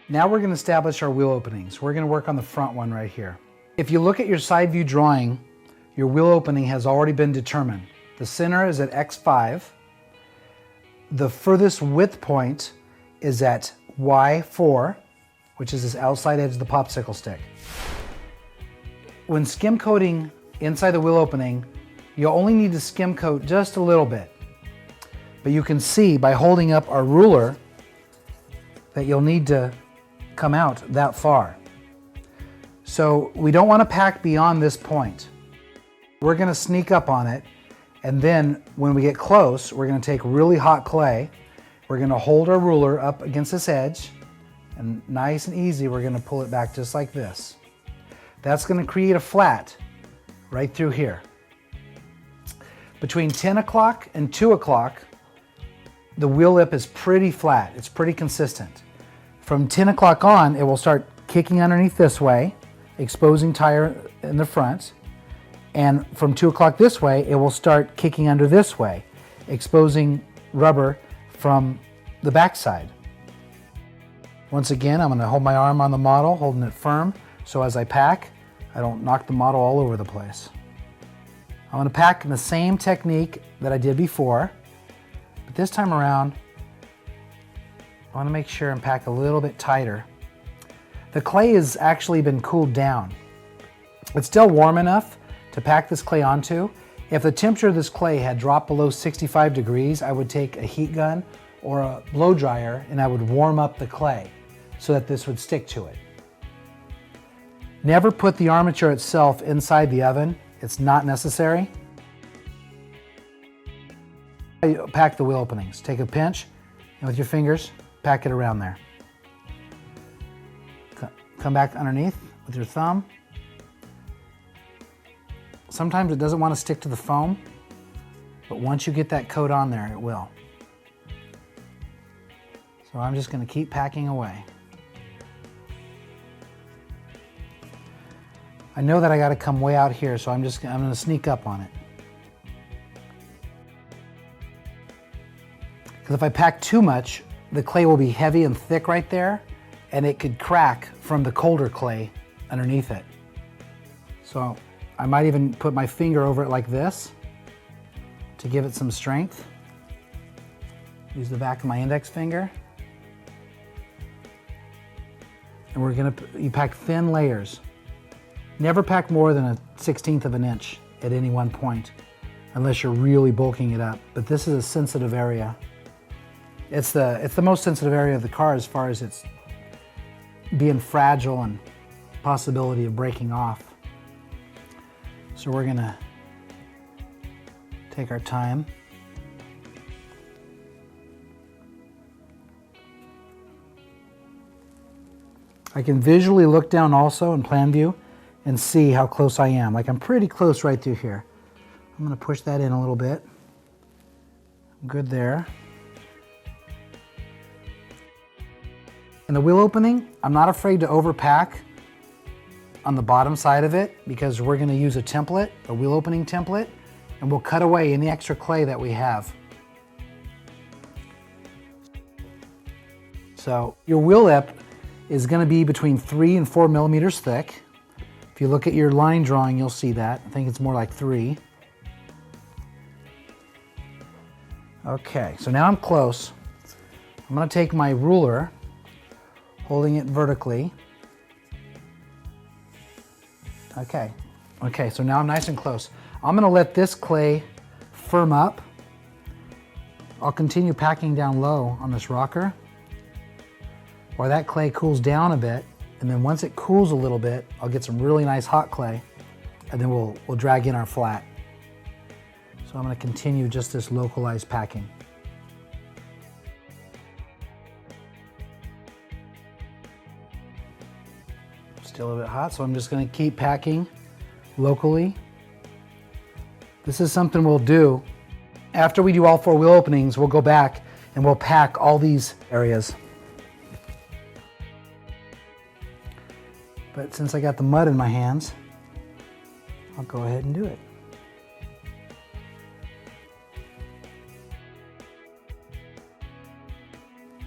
Now we're going to establish our wheel openings. We're going to work on the front one right here. If you look at your side view drawing, your wheel opening has already been determined. The center is at X5. The furthest width point is at Y4, which is this outside edge of the popsicle stick. When skim coating inside the wheel opening, you'll only need to skim coat just a little bit. But you can see by holding up our ruler that you'll need to come out that far. So we don't want to pack beyond this point. We're going to sneak up on it, and then when we get close, we're going to take really hot clay. We're going to hold our ruler up against this edge, and nice and easy, we're going to pull it back just like this. That's going to create a flat right through here. Between 10 o'clock and 2 o'clock, the wheel lip is pretty flat. It's pretty consistent. From 10 o'clock on, it will start kicking underneath this way, exposing tire in the front. And from 2 o'clock this way, it will start kicking under this way, exposing rubber from the backside. Once again, I'm going to hold my arm on the model, holding it firm, so as I pack, I don't knock the model all over the place. I'm going to pack in the same technique that I did before, but this time around, I want to make sure and pack a little bit tighter. The clay has actually been cooled down. It's still warm enough to pack this clay onto. If the temperature of this clay had dropped below 65 degrees, I would take a heat gun or a blow dryer and I would warm up the clay so that this would stick to it. Never put the armature itself inside the oven. It's not necessary. Pack the wheel openings. Take a pinch and with your fingers, pack it around there. Come back underneath with your thumb. Sometimes it doesn't want to stick to the foam, but once you get that coat on there, it will. So I'm just going to keep packing away. I know that I got to come way out here, so I'm going to sneak up on it. Because if I pack too much, the clay will be heavy and thick right there, and it could crack from the colder clay underneath it. So I might even put my finger over it like this to give it some strength. Use the back of my index finger. And you pack thin layers. Never pack more than 1/16 of an inch at any one point, unless you're really bulking it up. But this is a sensitive area. It's the most sensitive area of the car as far as its being fragile and possibility of breaking off. So we're gonna take our time. I can visually look down also in plan view and see how close I am. Like I'm pretty close right through here. I'm gonna push that in a little bit. Good there. In the wheel opening, I'm not afraid to overpack on the bottom side of it because we're gonna use a template, a wheel opening template, and we'll cut away any extra clay that we have. So your wheel lip is gonna be between 3 and 4 millimeters thick. If you look at your line drawing, you'll see that. I think it's more like 3. Okay, so now I'm close. I'm gonna take my ruler, holding it vertically. Okay, so now I'm nice and close. I'm gonna let this clay firm up. I'll continue packing down low on this rocker while that clay cools down a bit. And then once it cools a little bit, I'll get some really nice hot clay and then we'll drag in our flat. So I'm gonna continue just this localized packing. Still a bit hot, so I'm just gonna keep packing locally. This is something we'll do. After we do all 4 wheel openings, we'll go back and we'll pack all these areas. But since I got the mud in my hands, I'll go ahead and do it.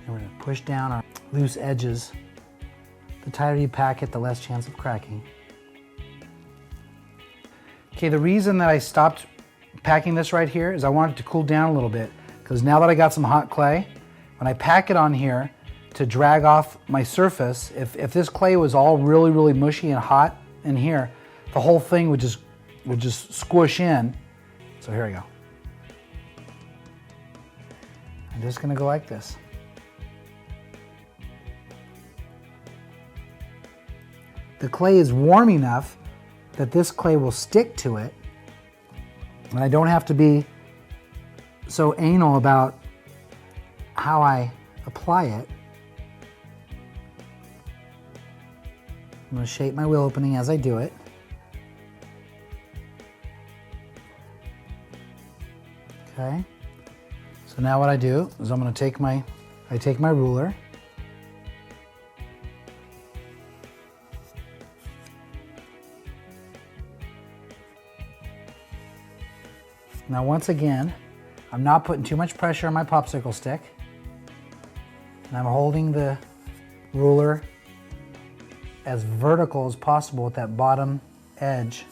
And we're gonna push down our loose edges The tighter you pack it, the less chance of cracking. Okay, the reason that I stopped packing this right here is I want it to cool down a little bit, because now that I got some hot clay, when I pack it on here to drag off my surface, if this clay was all really, really mushy and hot in here, the whole thing would just squish in. So here I go. I'm just gonna go like this. The clay is warm enough that this clay will stick to it, and I don't have to be so anal about how I apply it. I'm going to shape my wheel opening as I do it. Okay. So now what I do is I'm going to take my ruler. Now once again, I'm not putting too much pressure on my popsicle stick, and I'm holding the ruler as vertical as possible at that bottom edge.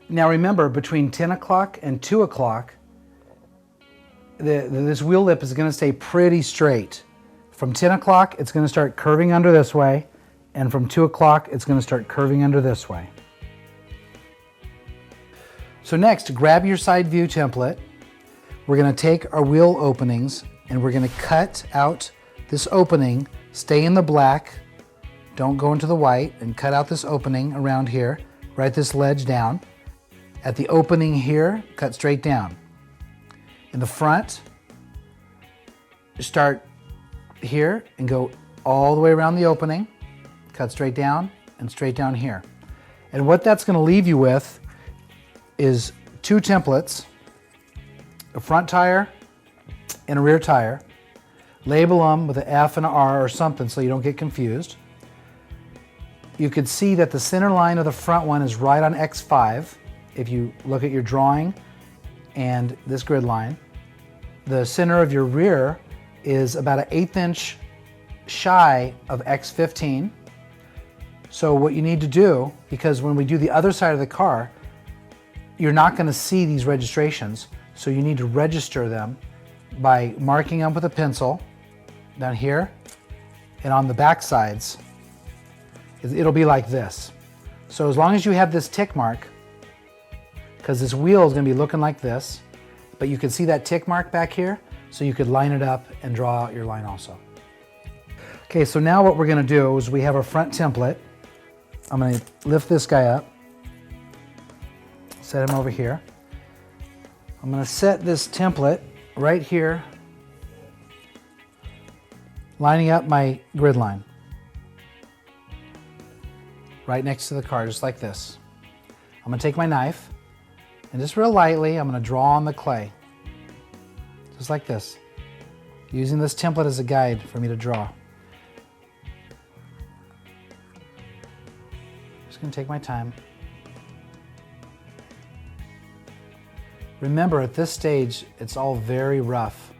Now remember, between 10 o'clock and 2 o'clock, this wheel lip is going to stay pretty straight. From 10 o'clock, it's going to start curving under this way, and from 2 o'clock, it's going to start curving under this way. So next, grab your side view template. We're going to take our wheel openings and we're going to cut out this opening, stay in the black, don't go into the white, and cut out this opening around here. Write this ledge down. At the opening here, cut straight down. In the front, start here and go all the way around the opening, cut straight down and straight down here. And what that's going to leave you with is two templates, a front tire and a rear tire. Label them with an F and an R or something so you don't get confused. You could see that the center line of the front one is right on X5 if you look at your drawing and this grid line. The center of your rear is about an 1/8 inch shy of X15. So what you need to do, because when we do the other side of the car, you're not going to see these registrations, so you need to register them by marking them with a pencil down here, and on the back sides it'll be like this. So as long as you have this tick mark, because this wheel is going to be looking like this, but you can see that tick mark back here, so you could line it up and draw out your line also. Okay, so now what we're going to do is we have our front template. I'm going to lift this guy up, set him over here. I'm going to set this template right here, lining up my grid line, right next to the car, just like this. I'm going to take my knife and just real lightly, I'm going to draw on the clay, just like this, using this template as a guide for me to draw. Just going to take my time. Remember, at this stage, it's all very rough.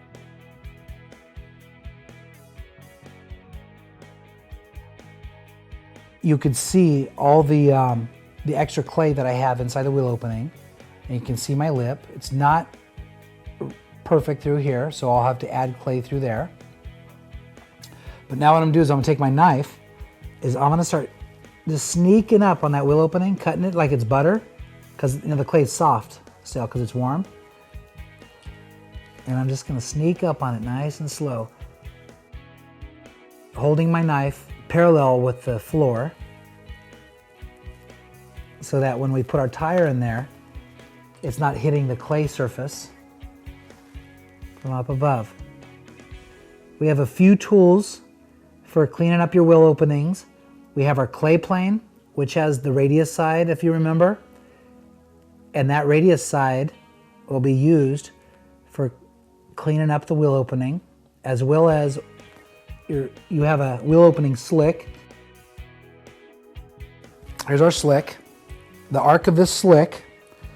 You could see all the extra clay that I have inside the wheel opening, and you can see my lip. It's not perfect through here, so I'll have to add clay through there. But now what I'm gonna do is I'm gonna take my knife, I'm gonna start just sneaking up on that wheel opening, cutting it like it's butter, because the clay is soft still because it's warm. And I'm just gonna sneak up on it nice and slow, holding my knife parallel with the floor so that when we put our tire in there, it's not hitting the clay surface from up above. We have a few tools for cleaning up your wheel openings. We have our clay plane, which has the radius side, if you remember, and that radius side will be used for cleaning up the wheel opening, as well as you have a wheel opening slick. Here's our slick. The arc of this slick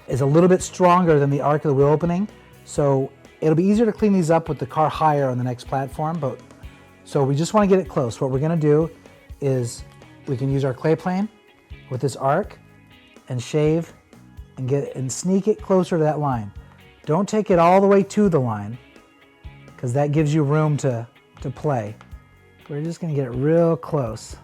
is a little bit stronger than the arc of the wheel opening, so it'll be easier to clean these up with the car higher on the next platform. So we just want to get it close. What we're going to do is we can use our clay plane with this arc and shave and sneak it closer to that line. Don't take it all the way to the line, because that gives you room to play. We're just going to get it real close.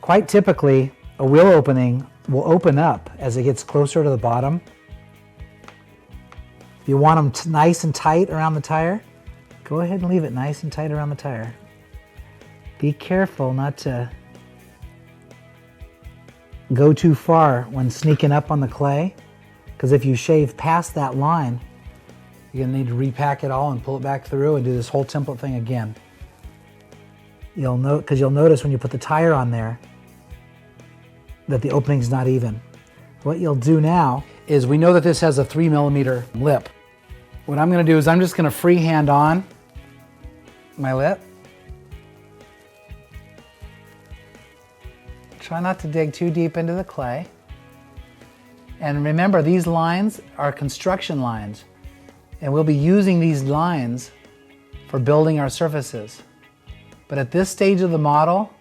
Quite typically, a wheel opening will open up as it gets closer to the bottom. If you want them nice and tight around the tire, go ahead and leave it nice and tight around the tire. Be careful not to go too far when sneaking up on the clay, because if you shave past that line, you're going to need to repack it all and pull it back through and do this whole template thing again. You'll notice when you put the tire on there that the opening's not even. What you'll do now is, we know that this has a 3mm lip. What I'm going to do is I'm just going to freehand on my lip. Try not to dig too deep into the clay. And remember, these lines are construction lines, and we'll be using these lines for building our surfaces. But at this stage of the model,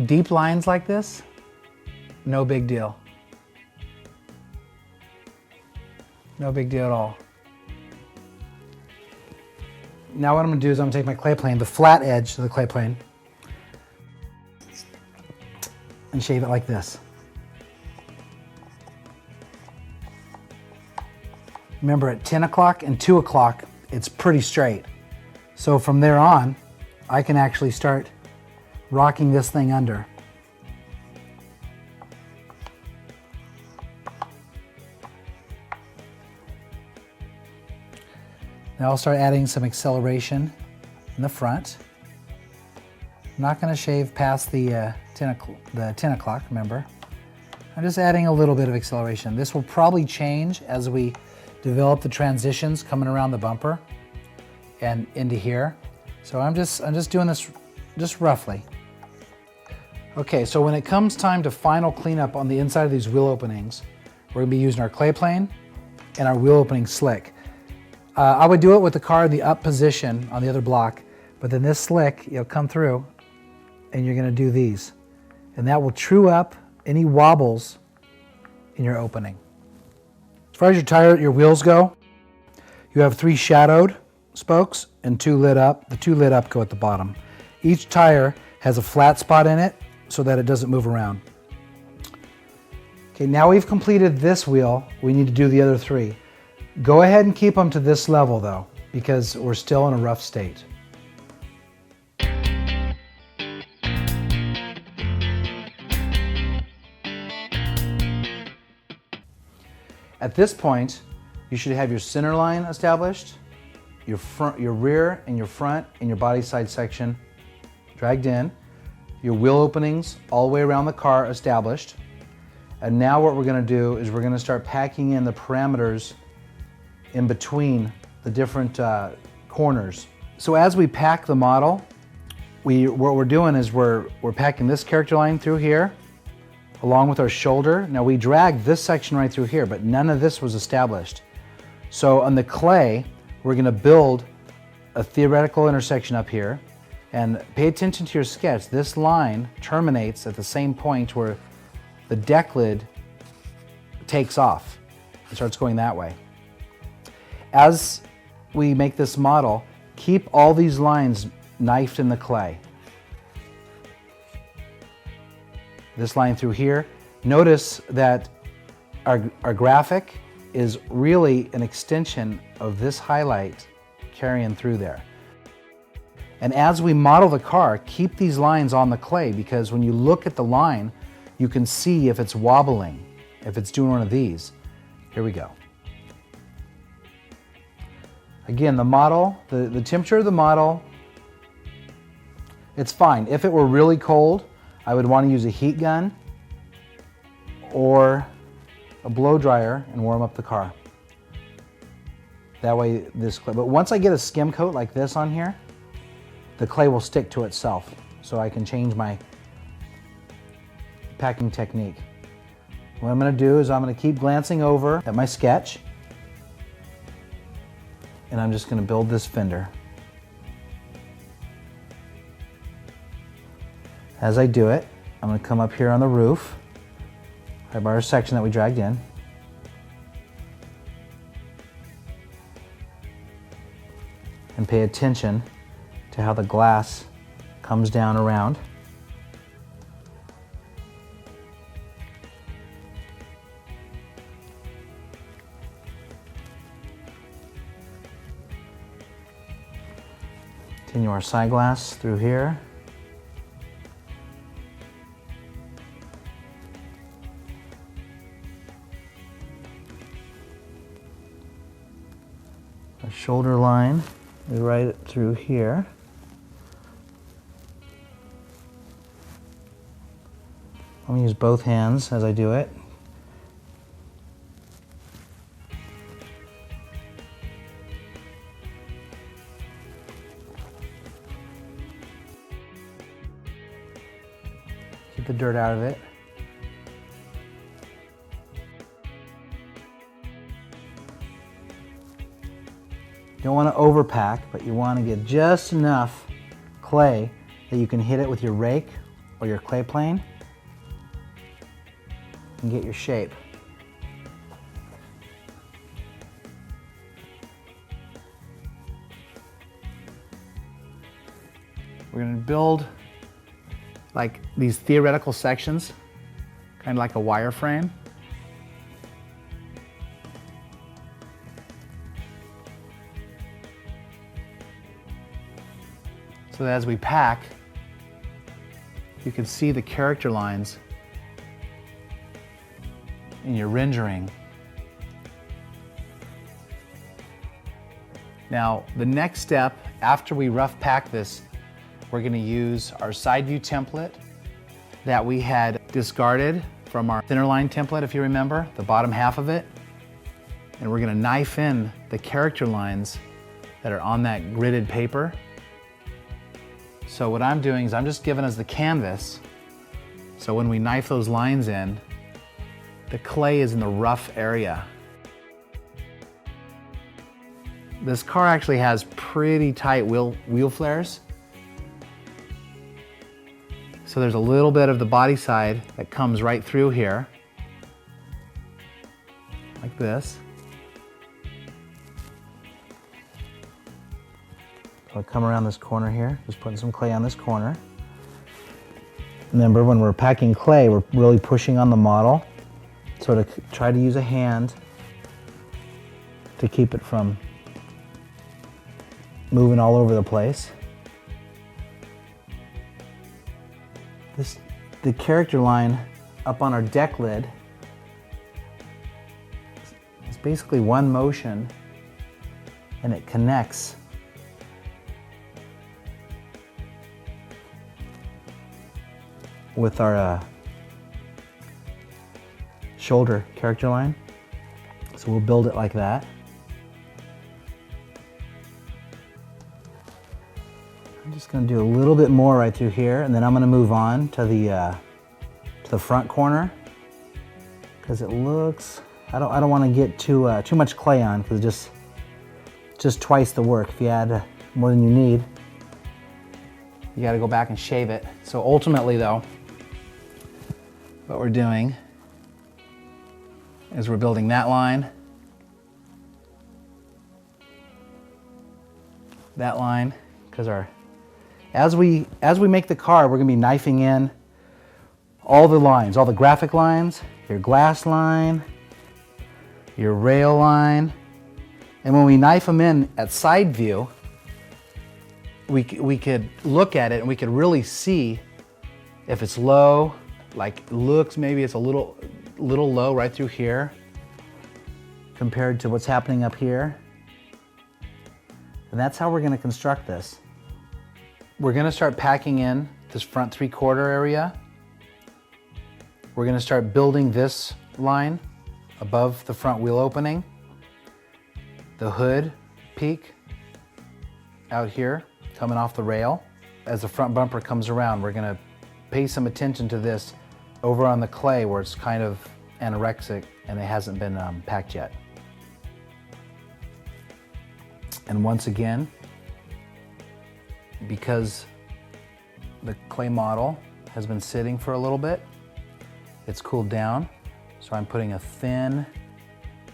deep lines like this, no big deal. No big deal at all. Now what I'm going to do is I'm going to take my clay plane, the flat edge of the clay plane, and shave it like this. Remember, at 10 o'clock and 2 o'clock, it's pretty straight. So from there on, I can actually start rocking this thing under. Now I'll start adding some acceleration in the front. I'm not going to shave past the 10 o'clock, remember. I'm just adding a little bit of acceleration. This will probably change as we develop the transitions coming around the bumper and into here. So I'm just doing this just roughly. Okay, so when it comes time to final cleanup on the inside of these wheel openings, we're going to be using our clay plane and our wheel opening slick. I would do it with the car in the up position on the other block, but then this slick, you'll come through and you're going to do these. And that will true up any wobbles in your opening. As far as your wheels go, you have 3 shadowed spokes and 2 lit up. The 2 lit up go at the bottom. Each tire has a flat spot in it so that it doesn't move around. Okay, now we've completed this wheel, we need to do the other 3. Go ahead and keep them to this level though, because we're still in a rough state. At this point, you should have your center line established, your rear and your front and your body side section dragged in, your wheel openings all the way around the car established. And now what we're going to do is we're going to start packing in the parameters in between the different corners. So as we pack the model, what we're doing is we're packing this character line through here along with our shoulder. Now we dragged this section right through here, but none of this was established. So on the clay, we're going to build a theoretical intersection up here, and pay attention to your sketch. This line terminates at the same point where the deck lid takes off. It starts going that way. As we make this model, keep all these lines knifed in the clay. This line through here. Notice that our graphic is really an extension of this highlight carrying through there. And as we model the car, keep these lines on the clay, because when you look at the line, you can see if it's wobbling, if it's doing one of these. Here we go. Again, the model, the temperature of the model, it's fine. If it were really cold, I would want to use a heat gun or a blow dryer and warm up the car. That way this clay, but once I get a skim coat like this on here, the clay will stick to itself, so I can change my packing technique. What I'm going to do is I'm going to keep glancing over at my sketch, and I'm just going to build this fender. As I do it, I'm going to come up here on the roof, right by our section that we dragged in. And pay attention to how the glass comes down around. Continue our side glass through here. Our shoulder line, we write it through here. I'm going to use both hands as I do it. Get the dirt out of it. You don't want to overpack, but you want to get just enough clay that you can hit it with your rake or your clay plane and get your shape. We're going to build like these theoretical sections, kind of like a wireframe. So that as we pack, you can see the character lines in your rendering. Now, the next step after we rough pack this, we're going to use our side view template that we had discarded from our thinner line template, if you remember, the bottom half of it. And we're going to knife in the character lines that are on that gridded paper. So what I'm doing is I'm just giving us the canvas. So when we knife those lines in, the clay is in the rough area. This car actually has pretty tight wheel flares. So there's a little bit of the body side that comes right through here, like this. I'll come around this corner here, just putting some clay on this corner. Remember, when we're packing clay, we're really pushing on the model. So to try to use a hand to keep it from moving all over the place. The character line up on our deck lid is basically one motion, and it connects with our shoulder character line. So we'll build it like that. I'm just going to do a little bit more right through here, and then I'm going to move on to the front corner, because it looks, I don't want to get too much clay on, because it's just twice the work. If you add more than you need, you got to go back and shave it. So ultimately though, what we're doing is we're building that line, because as we make the car, we're going to be knifing in all the lines, all the graphic lines, your glass line, your rail line, and when we knife them in at side view, we could look at it and we could really see if it's low, like looks maybe it's a little low right through here compared to what's happening up here. And that's how we're going to construct this. We're going to start packing in this front 3/4 area. We're going to start building this line above the front wheel opening, the hood peak out here coming off the rail. As the front bumper comes around, we're going to pay some attention to this over on the clay where it's kind of anorexic and it hasn't been packed yet. And once again, because the clay model has been sitting for a little bit, it's cooled down, so I'm putting a thin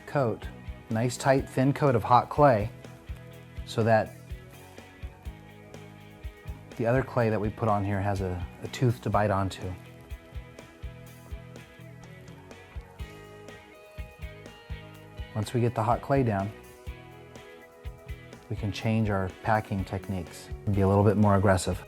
coat, nice tight thin coat of hot clay, so that the other clay that we put on here has a tooth to bite onto. Once we get the hot clay down, we can change our packing techniques and be a little bit more aggressive.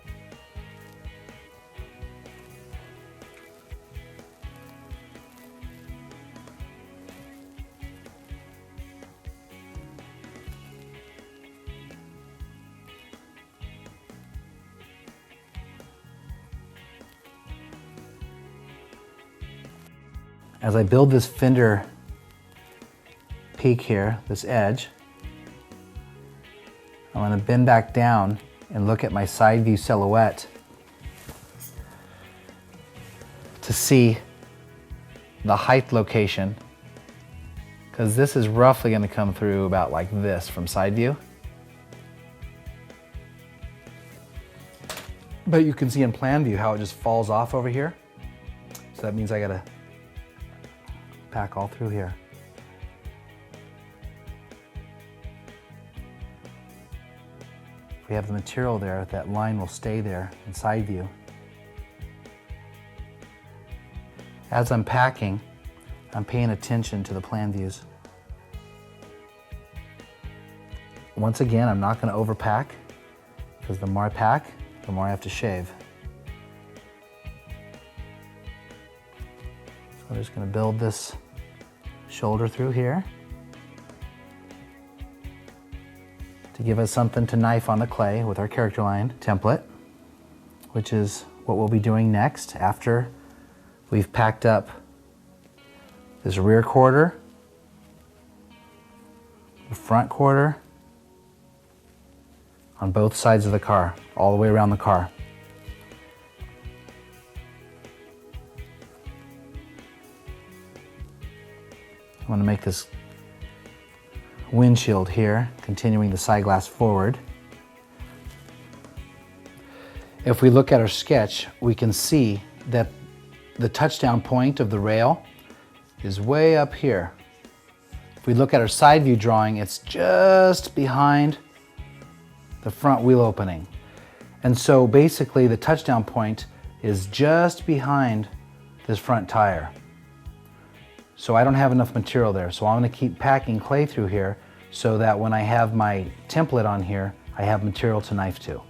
As I build this fender peak here, this edge, I'm going to bend back down and look at my side view silhouette to see the height location, because this is roughly going to come through about like this from side view. But you can see in plan view how it just falls off over here. So that means I got to pack all through here. If we have the material there, that line will stay there in side view. As I'm packing, I'm paying attention to the plan views. Once again, I'm not going to overpack, because the more I pack, the more I have to shave. So I'm just going to build this shoulder through here to give us something to knife on the clay with our character line template, which is what we'll be doing next after we've packed up this rear quarter, the front quarter, on both sides of the car, all the way around the car. I'm going to make this windshield here, continuing the side glass forward. If we look at our sketch, we can see that the touchdown point of the rail is way up here. If we look at our side view drawing, it's just behind the front wheel opening. And so basically the touchdown point is just behind this front tire. So I don't have enough material there. So I'm going to keep packing clay through here so that when I have my template on here, I have material to knife to.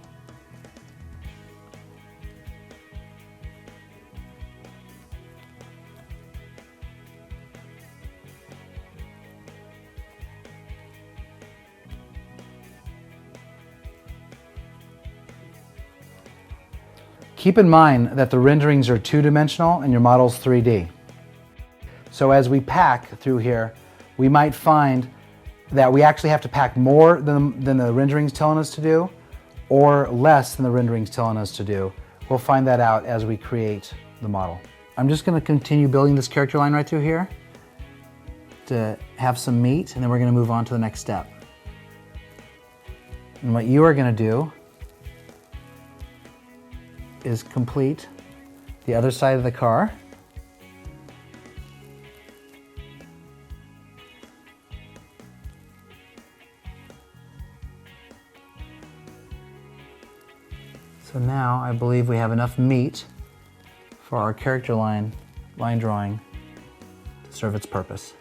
Keep in mind that the renderings are two-dimensional and your model's 3D. So as we pack through here, we might find that we actually have to pack more than the rendering's telling us to do, or less than the rendering's telling us to do. We'll find that out as we create the model. I'm just going to continue building this character line right through here to have some meat, and then we're going to move on to the next step. And what you are going to do is complete the other side of the car. So now I believe we have enough meat for our character line drawing to serve its purpose.